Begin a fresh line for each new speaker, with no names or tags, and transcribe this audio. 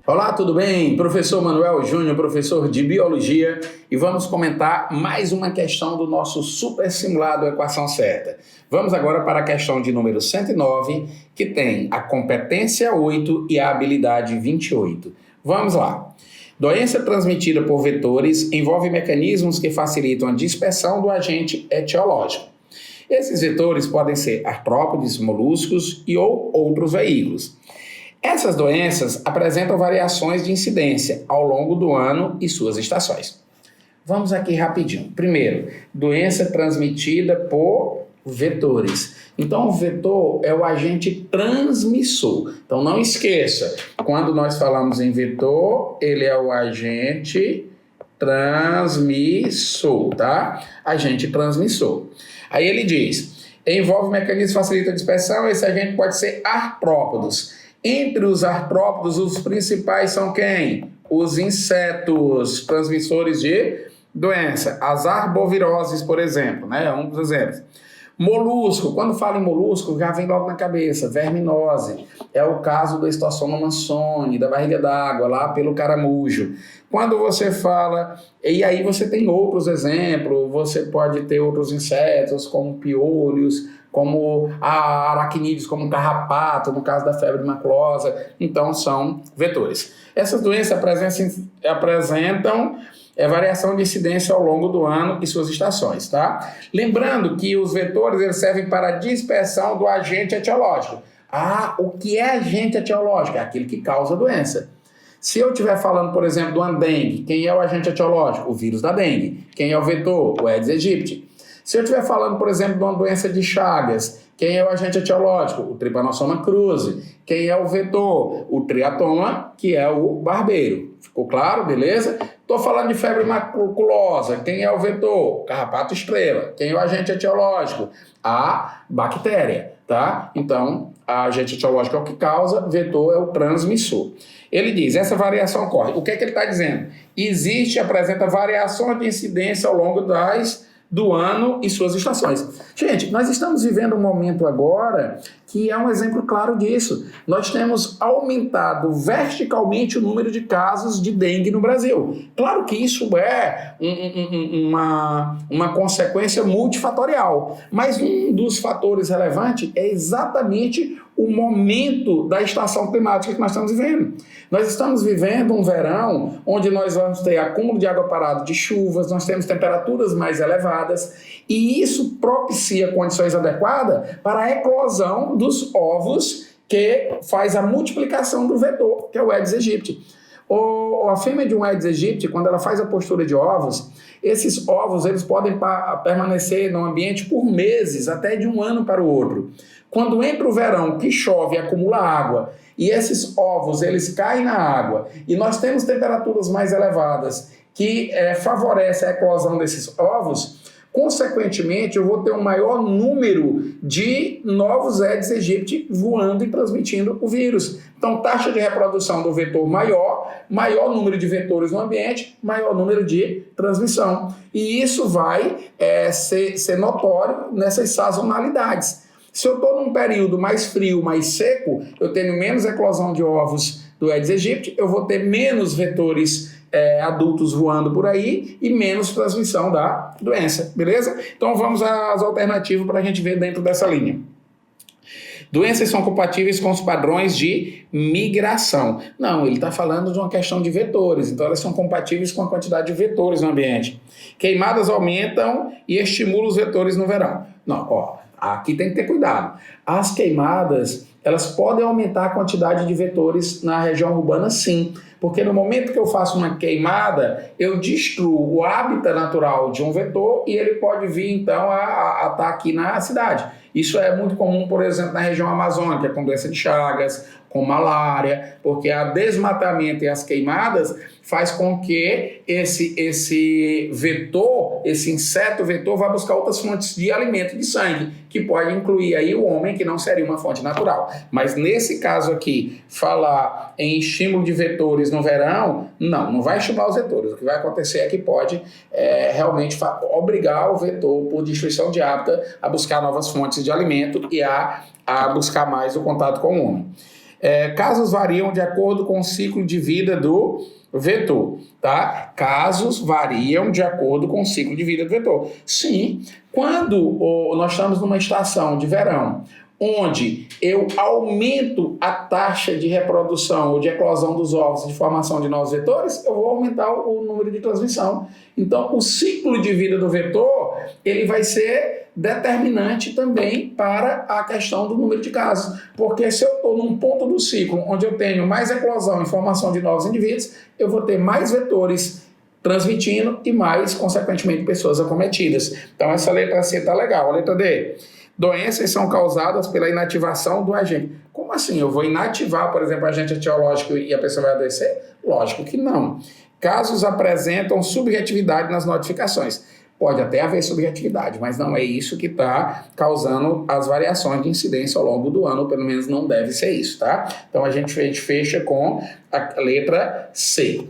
Olá, tudo bem? Professor Manuel Júnior, professor de Biologia, e vamos comentar mais uma questão do nosso super simulado Equação Certa. Vamos agora para a questão de número 109, que tem a competência 8 e a habilidade 28. Vamos lá. Doença transmitida por vetores envolve mecanismos que facilitam a dispersão do agente etiológico. Esses vetores podem ser artrópodes, moluscos e ou outros veículos. Essas doenças apresentam variações de incidência ao longo do ano e suas estações. Vamos aqui rapidinho. Primeiro, doença transmitida por vetores. Então, o vetor é o agente transmissor. Então, não esqueça, quando nós falamos em vetor, ele é o agente transmissor, tá? Agente transmissor. Aí ele diz, envolve mecanismos que facilitam a dispersão, esse agente pode ser artrópodos. Entre os artrópodos, os principais são quem? Os insetos, transmissores de doença. As arboviroses, por exemplo, né? Um dos exemplos. Molusco, quando fala em molusco, já vem logo na cabeça, verminose. É o caso do Estossoma mansoni, da barriga d'água, lá pelo caramujo. Quando você fala, e aí você tem outros exemplos, você pode ter outros insetos, como piolhos, como aracnídeos, como carrapato, no caso da febre maculosa. Então, são vetores. Essas doenças apresentam variação de incidência ao longo do ano e suas estações, tá? Lembrando que os vetores eles servem para a dispersão do agente etiológico. O que é agente etiológico? É aquele que causa a doença. Se eu estiver falando, por exemplo, do dengue, quem é o agente etiológico? O vírus da dengue. Quem é o vetor? O Aedes aegypti. Se eu estiver falando, por exemplo, de uma doença de Chagas, quem é o agente etiológico? O Trypanosoma cruzi. Quem é o vetor? O triatoma, que é o barbeiro. Ficou claro? Beleza? Estou falando de febre maculosa. Quem é o vetor? Carrapato estrela. Quem é o agente etiológico? A bactéria, tá? Então, a agente etiológico é o que causa, vetor é o transmissor. Ele diz, essa variação ocorre. O que é que ele está dizendo? Apresenta variações de incidência ao longo do ano e suas estações. Gente, nós estamos vivendo um momento agora que é um exemplo claro disso. Nós temos aumentado verticalmente o número de casos de dengue no Brasil. Claro que isso é uma consequência multifatorial, mas um dos fatores relevantes é exatamente o momento da estação climática que nós estamos vivendo. Nós estamos vivendo um verão onde nós vamos ter acúmulo de água parada de chuvas, nós temos temperaturas mais elevadas e isso propicia condições adequadas para a eclosão dos ovos que faz a multiplicação do vetor, que é o Aedes aegypti. A fêmea de um Aedes aegypti, quando ela faz a postura de ovos, esses ovos eles podem permanecer no ambiente por meses, até de um ano para o outro. Quando entra o verão, que chove e acumula água, e esses ovos eles caem na água, e nós temos temperaturas mais elevadas que favorecem a eclosão desses ovos, consequentemente, eu vou ter um maior número de novos Aedes aegypti voando e transmitindo o vírus. Então, taxa de reprodução do vetor maior número de vetores no ambiente, maior número de transmissão. E isso vai ser notório nessas sazonalidades. Se eu estou num período mais frio, mais seco, eu tenho menos eclosão de ovos do Aedes aegypti, eu vou ter menos vetores adultos voando por aí e menos transmissão da doença, beleza? Então vamos às alternativas para a gente ver dentro dessa linha. Doenças são compatíveis com os padrões de migração. Não, ele está falando de uma questão de vetores, então elas são compatíveis com a quantidade de vetores no ambiente. Queimadas aumentam e estimulam os vetores no verão. Não, aqui tem que ter cuidado. As queimadas, elas podem aumentar a quantidade de vetores na região urbana, sim. Porque no momento que eu faço uma queimada, eu destruo o hábitat natural de um vetor e ele pode vir, então, a estar aqui na cidade. Isso é muito comum, por exemplo, na região amazônica, com doença de Chagas, com malária, porque o desmatamento e as queimadas faz com que esse vetor, esse inseto vetor, vá buscar outras fontes de alimento de sangue, que pode incluir aí o homem, que não seria uma fonte natural. Mas nesse caso aqui, falar em estímulo de vetores no verão, não vai estimular os vetores. O que vai acontecer é que pode realmente obrigar o vetor, por destruição de hábitat, a buscar novas fontes de alimento e a buscar mais o contato com o homem. Casos variam de acordo com o ciclo de vida do vetor, tá? Casos variam de acordo com o ciclo de vida do vetor. Sim, quando nós estamos numa estação de verão, onde eu aumento a taxa de reprodução ou de eclosão dos ovos, de formação de novos vetores, eu vou aumentar o número de transmissão. Então, o ciclo de vida do vetor, ele vai ser determinante também para a questão do número de casos. Porque se eu estou num ponto do ciclo onde eu tenho mais eclosão e formação de novos indivíduos, eu vou ter mais vetores transmitindo e mais, consequentemente, pessoas acometidas. Então, essa letra C está legal. A letra D. Doenças são causadas pela inativação do agente. Como assim? Eu vou inativar, por exemplo, o agente etiológico e a pessoa vai adoecer? Lógico que não. Casos apresentam subjetividade nas notificações. Pode até haver subjetividade, mas não é isso que está causando as variações de incidência ao longo do ano, ou pelo menos não deve ser isso, tá? Então a gente fecha com a letra C.